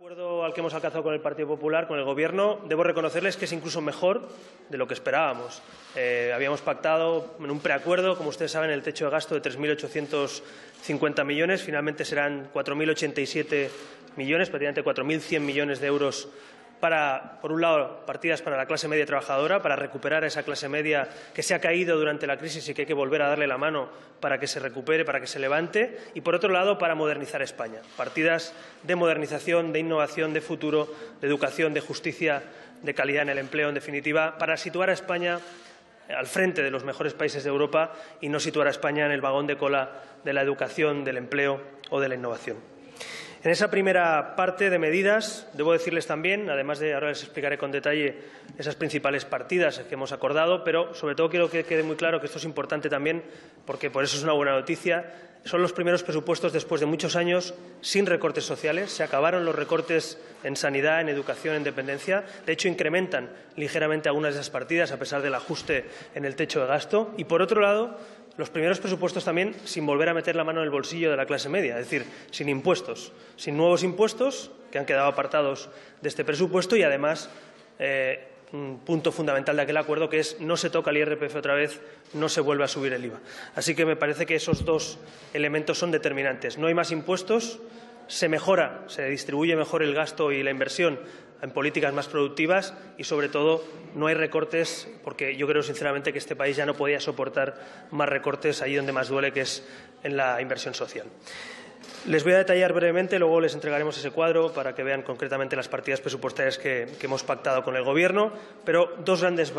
acuerdo al que hemos alcanzado con el Partido Popular, con el Gobierno, debo reconocerles que es incluso mejor de lo que esperábamos. Habíamos pactado en un preacuerdo, como ustedes saben, el techo de gasto de 3.850 millones. Finalmente serán 4.087 millones, prácticamente 4.100 millones de euros para, por un lado, partidas para la clase media trabajadora, para recuperar a esa clase media que se ha caído durante la crisis y que hay que volver a darle la mano para que se recupere, para que se levante, y, por otro lado, para modernizar España. Partidas de modernización, de innovación, de futuro, de educación, de justicia, de calidad en el empleo, en definitiva, para situar a España al frente de los mejores países de Europa y no situar a España en el vagón de cola de la educación, del empleo o de la innovación. En esa primera parte de medidas, debo decirles también, además de ahora les explicaré con detalle esas principales partidas que hemos acordado, pero sobre todo quiero que quede muy claro que esto es importante también, porque por eso es una buena noticia. Son los primeros presupuestos después de muchos años sin recortes sociales. Se acabaron los recortes en sanidad, en educación, en dependencia. De hecho, incrementan ligeramente algunas de esas partidas a pesar del ajuste en el techo de gasto. Y, por otro lado, los primeros presupuestos también sin volver a meter la mano en el bolsillo de la clase media, es decir, sin impuestos, sin nuevos impuestos que han quedado apartados de este presupuesto y, además, un punto fundamental de aquel acuerdo, que es no se toca el IRPF otra vez, no se vuelve a subir el IVA. Así que me parece que esos dos elementos son determinantes. No hay más impuestos, se mejora, se distribuye mejor el gasto y la inversión en políticas más productivas y, sobre todo, no hay recortes, porque yo creo sinceramente que este país ya no podía soportar más recortes allí donde más duele, que es en la inversión social. Les voy a detallar brevemente, luego les entregaremos ese cuadro para que vean concretamente las partidas presupuestarias que hemos pactado con el Gobierno, pero dos grandes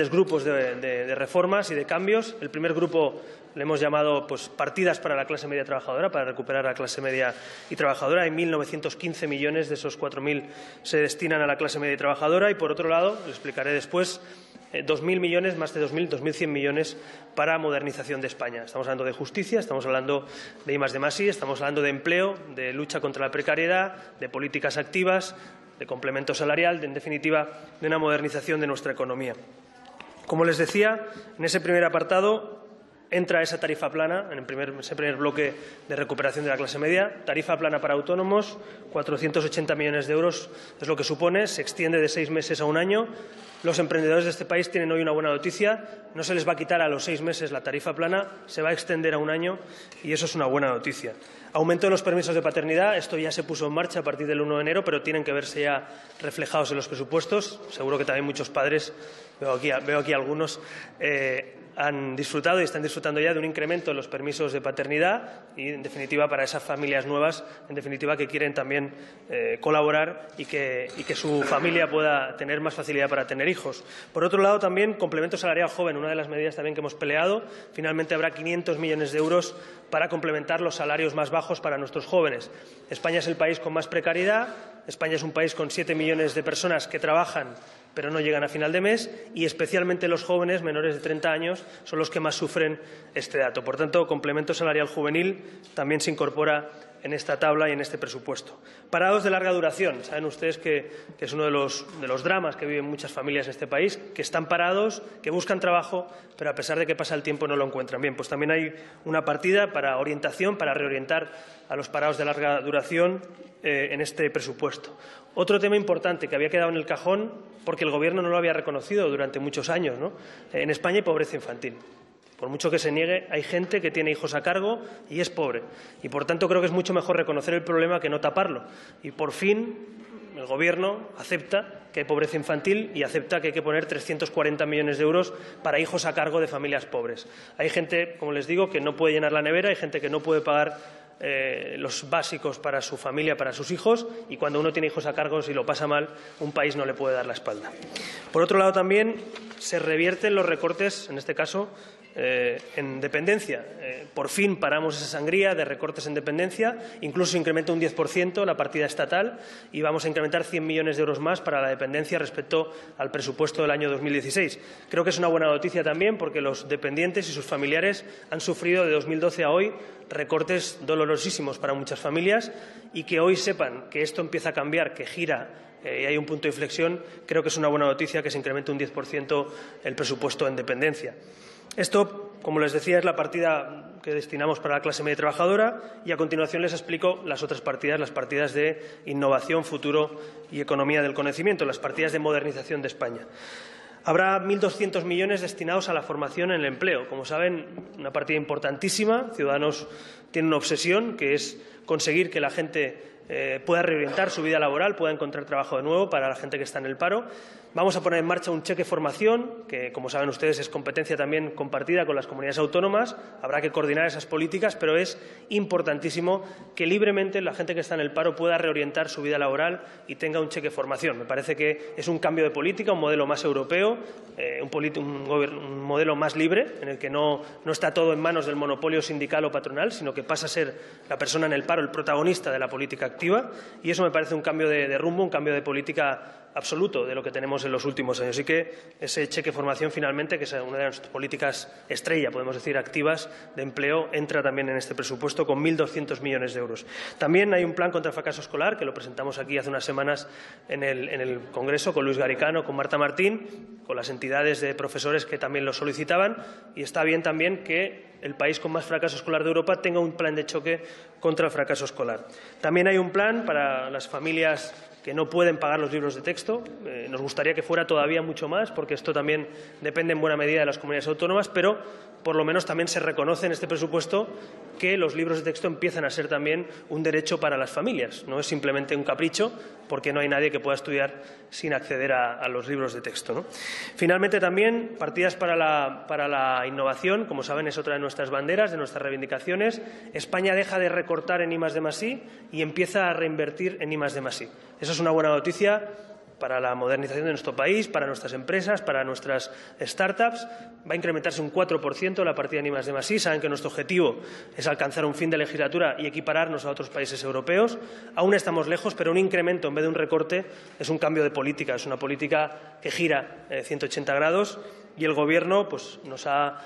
grupos de reformas y de cambios. El primer grupo le hemos llamado partidas para la clase media trabajadora, para recuperar a la clase media y trabajadora. Hay 1.915 millones, de esos 4.000 se destinan a la clase media y trabajadora. Y, por otro lado, les explicaré después, 2.000 millones, más de 2.100 millones para modernización de España. Estamos hablando de justicia, estamos hablando de I+D+I, estamos hablando de empleo, de lucha contra la precariedad, de políticas activas, de complemento salarial, en definitiva, de una modernización de nuestra economía. Como les decía, en ese primer apartado entra esa tarifa plana, ese primer bloque de recuperación de la clase media. Tarifa plana para autónomos, 480 millones de euros es lo que supone, se extiende de 6 meses a un año. Los emprendedores de este país tienen hoy una buena noticia, no se les va a quitar a los 6 meses la tarifa plana, se va a extender a un año y eso es una buena noticia. Aumento de los permisos de paternidad, esto ya se puso en marcha a partir del 1 de enero, pero tienen que verse ya reflejados en los presupuestos. Seguro que también muchos padres, veo aquí algunos, han disfrutado y están disfrutando ya de un incremento en los permisos de paternidad y, en definitiva, para esas familias nuevas, en definitiva, que quieren también colaborar y que su familia pueda tener más facilidad para tener hijos. Por otro lado, también complemento salarial joven, una de las medidas también que hemos peleado. Finalmente habrá 500 millones de euros para complementar los salarios más bajos para nuestros jóvenes. España es el país con más precariedad, España es un país con 7 millones de personas que trabajan pero no llegan a final de mes, y especialmente los jóvenes menores de 30 años son los que más sufren este dato. Por tanto, complemento salarial juvenil también se incorpora en esta tabla y en este presupuesto. Parados de larga duración. Saben ustedes que es uno de los dramas que viven muchas familias en este país, que están parados, que buscan trabajo, pero a pesar de que pasa el tiempo no lo encuentran. Bien, pues también hay una partida para orientación, para reorientar a los parados de larga duración en este presupuesto. Otro tema importante que había quedado en el cajón porque el Gobierno no lo había reconocido durante muchos años, ¿no? En España hay pobreza infantil. Por mucho que se niegue, hay gente que tiene hijos a cargo y es pobre. Y, por tanto, creo que es mucho mejor reconocer el problema que no taparlo. Y, por fin, el Gobierno acepta que hay pobreza infantil y acepta que hay que poner 340 millones de euros para hijos a cargo de familias pobres. Hay gente, como les digo, que no puede llenar la nevera, hay gente que no puede pagar los básicos para su familia, para sus hijos, y cuando uno tiene hijos a cargo, si lo pasa mal, un país no le puede dar la espalda. Por otro lado, también se revierten los recortes, en este caso, en dependencia. Por fin paramos esa sangría de recortes en dependencia, incluso incrementa un 10% la partida estatal y vamos a incrementar 100 millones de euros más para la dependencia respecto al presupuesto del año 2016. Creo que es una buena noticia también porque los dependientes y sus familiares han sufrido de 2012 a hoy recortes dolorosísimos para muchas familias, y que hoy sepan que esto empieza a cambiar, que gira y hay un punto de inflexión, creo que es una buena noticia que se incremente un 10% el presupuesto en dependencia. Esto como les decía, es la partida que destinamos para la clase media trabajadora y a continuación les explico las otras partidas, las partidas de innovación, futuro y economía del conocimiento, las partidas de modernización de España. Habrá 1.200 millones destinados a la formación en el empleo. Como saben, una partida importantísima. Ciudadanos tienen una obsesión, que es conseguir que la gente pueda reorientar su vida laboral, pueda encontrar trabajo de nuevo para la gente que está en el paro. Vamos a poner en marcha un cheque formación, que, como saben ustedes, es competencia también compartida con las comunidades autónomas. Habrá que coordinar esas políticas, pero es importantísimo que libremente la gente que está en el paro pueda reorientar su vida laboral y tenga un cheque formación. Me parece que es un cambio de política, un modelo más europeo, un modelo más libre, en el que no está todo en manos del monopolio sindical o patronal, sino que pasa a ser la persona en el paro el protagonista de la política activa. Y eso me parece un cambio de rumbo, un cambio de política absoluto de lo que tenemos en los últimos años. Así que ese cheque formación, finalmente, que es una de nuestras políticas estrella, podemos decir, activas de empleo, entra también en este presupuesto con 1.200 millones de euros. También hay un plan contra el fracaso escolar, que lo presentamos aquí hace unas semanas en el Congreso con Luis Garicano, con Marta Martín, con las entidades de profesores que también lo solicitaban, y está bien también que el país con más fracaso escolar de Europa tenga un plan de choque contra el fracaso escolar. También hay un plan para las familias que no pueden pagar los libros de texto. Nos gustaría que fuera todavía mucho más, porque esto también depende en buena medida de las comunidades autónomas, pero por lo menos también se reconoce en este presupuesto que los libros de texto empiezan a ser también un derecho para las familias. No es simplemente un capricho, porque no hay nadie que pueda estudiar sin acceder a los libros de texto, ¿no? Finalmente, también partidas para la innovación. Como saben, es otra de nuestras banderas, de nuestras reivindicaciones. España deja de recortar en I+D+I y empieza a reinvertir en I+D+I. Esa es una buena noticia para la modernización de nuestro país, para nuestras empresas, para nuestras startups. Va a incrementarse un 4% la partida en I+D+I. Saben que nuestro objetivo es alcanzar un fin de legislatura y equipararnos a otros países europeos. Aún estamos lejos, pero un incremento en vez de un recorte es un cambio de política. Es una política que gira 180 grados y el Gobierno nos ha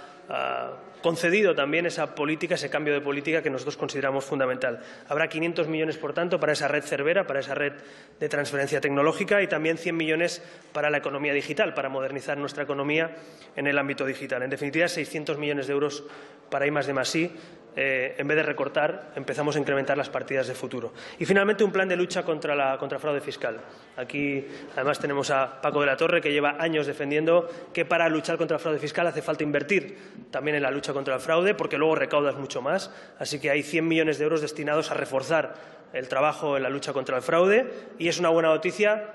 concedido también esa política, ese cambio de política que nosotros consideramos fundamental. Habrá 500 millones, por tanto, para esa red Cervera, para esa red de transferencia tecnológica, y también 100 millones para la economía digital, para modernizar nuestra economía en el ámbito digital. En definitiva, 600 millones de euros para I+D+I. En vez de recortar, empezamos a incrementar las partidas de futuro. Y, finalmente, un plan de lucha contra el fraude fiscal. Aquí, además, tenemos a Paco de la Torre, que lleva años defendiendo que para luchar contra el fraude fiscal hace falta invertir también en la lucha contra el fraude, porque luego recaudas mucho más. Así que hay 100 millones de euros destinados a reforzar el trabajo en la lucha contra el fraude, y es una buena noticia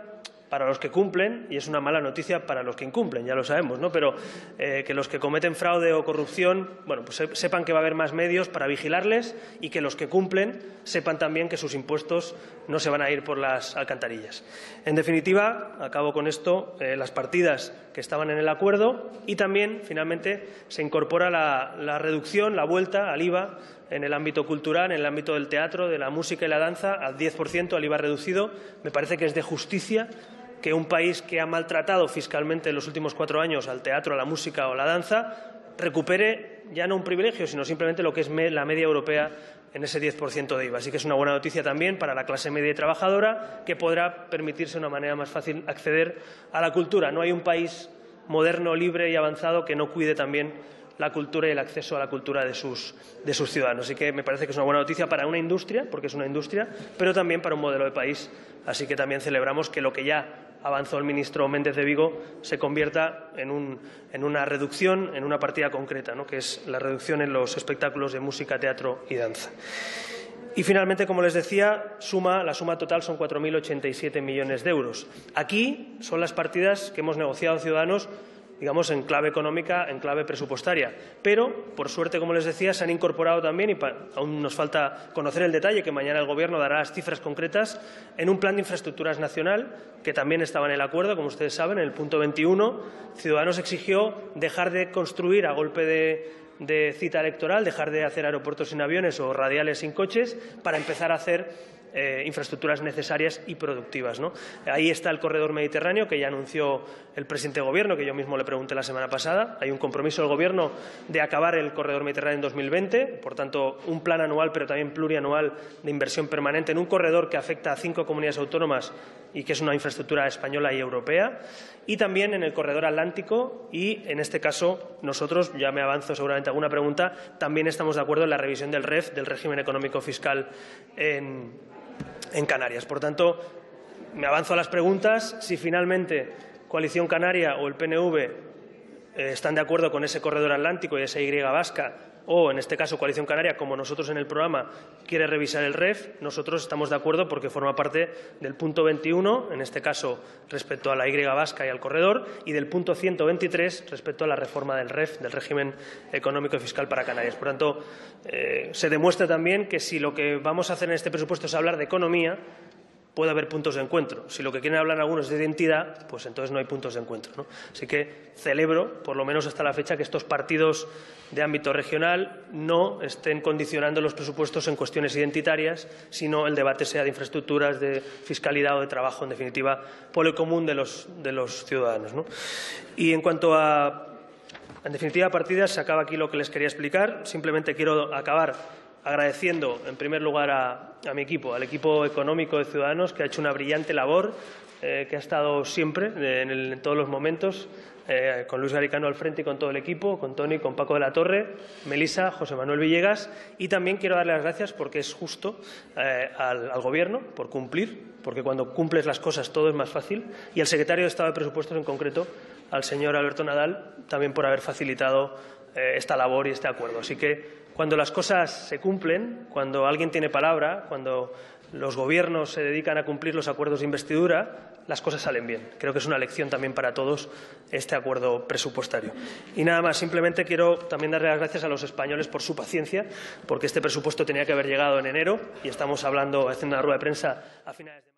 para los que cumplen y es una mala noticia para los que incumplen, ya lo sabemos, ¿no? Pero que los que cometen fraude o corrupción, pues sepan que va a haber más medios para vigilarles, y que los que cumplen sepan también que sus impuestos no se van a ir por las alcantarillas. En definitiva, acabo con esto, las partidas que estaban en el acuerdo, y también, finalmente, se incorpora la reducción, la vuelta al IVA en el ámbito cultural, en el ámbito del teatro, de la música y la danza, al 10%, al IVA reducido. Me parece que es de justicia que un país que ha maltratado fiscalmente en los últimos 4 años al teatro, a la música o a la danza recupere ya no un privilegio, sino simplemente lo que es la media europea en ese 10% de IVA. Así que es una buena noticia también para la clase media y trabajadora, que podrá permitirse de una manera más fácil acceder a la cultura. No hay un país moderno, libre y avanzado que no cuide también la cultura y el acceso a la cultura de sus ciudadanos. Así que me parece que es una buena noticia para una industria, porque es una industria, pero también para un modelo de país. Así que también celebramos que lo que ya avanzó el ministro Méndez de Vigo se convierta en una reducción, en una partida concreta, ¿no?, que es la reducción en los espectáculos de música, teatro y danza. Y, finalmente, como les decía, la suma total son 4.087 millones de euros. Aquí son las partidas que hemos negociado Ciudadanos, digamos, en clave económica, en clave presupuestaria. Pero, por suerte, como les decía, se han incorporado también, y aún nos falta conocer el detalle, que mañana el Gobierno dará las cifras concretas, en un plan de infraestructuras nacional, que también estaba en el acuerdo, como ustedes saben, en el punto 21. Ciudadanos exigió dejar de construir a golpe de cita electoral, dejar de hacer aeropuertos sin aviones o radiales sin coches, para empezar a hacer infraestructuras necesarias y productivas, ¿no? Ahí está el corredor mediterráneo, que ya anunció el presidente de Gobierno, que yo mismo le pregunté la semana pasada. Hay un compromiso del Gobierno de acabar el corredor mediterráneo en 2020, por tanto, un plan anual, pero también plurianual de inversión permanente en un corredor que afecta a 5 comunidades autónomas y que es una infraestructura española y europea, y también en el corredor atlántico y, en este caso, nosotros, ya me avanzo seguramente a alguna pregunta, también estamos de acuerdo en la revisión del REF, del régimen económico fiscal en Canarias. Por tanto, me avanzo a las preguntas. Si finalmente Coalición Canaria o el PNV están de acuerdo con ese corredor atlántico y esa Y vasca, o en este caso Coalición Canaria, como nosotros en el programa, quiere revisar el REF, nosotros estamos de acuerdo porque forma parte del punto 21, en este caso respecto a la Y vasca y al corredor, y del punto 123 respecto a la reforma del REF, del régimen económico y fiscal para Canarias. Por tanto, se demuestra también que si lo que vamos a hacer en este presupuesto es hablar de economía, puede haber puntos de encuentro. Si lo que quieren hablar algunos es de identidad, pues entonces no hay puntos de encuentro, ¿no? Así que celebro, por lo menos hasta la fecha, que estos partidos de ámbito regional no estén condicionando los presupuestos en cuestiones identitarias, sino el debate sea de infraestructuras, de fiscalidad o de trabajo, en definitiva, por el común de los ciudadanos, ¿no? Y en cuanto a, en definitiva, partidas, se acaba aquí lo que les quería explicar. Simplemente quiero acabar agradeciendo, en primer lugar, a mi equipo, al equipo económico de Ciudadanos, que ha hecho una brillante labor, que ha estado siempre, en todos los momentos, con Luis Garicano al frente y con todo el equipo, con Toni, con Paco de la Torre, Melisa, José Manuel Villegas. Y también quiero darle las gracias, porque es justo, al Gobierno por cumplir, porque cuando cumples las cosas todo es más fácil, y al secretario de Estado de Presupuestos, en concreto, al señor Alberto Nadal, también por haber facilitado esta labor y este acuerdo. Así que, cuando las cosas se cumplen, cuando alguien tiene palabra, cuando los gobiernos se dedican a cumplir los acuerdos de investidura, las cosas salen bien. Creo que es una lección también para todos este acuerdo presupuestario. Y nada más, simplemente quiero también darle las gracias a los españoles por su paciencia, porque este presupuesto tenía que haber llegado en enero y estamos haciendo una rueda de prensa a finales de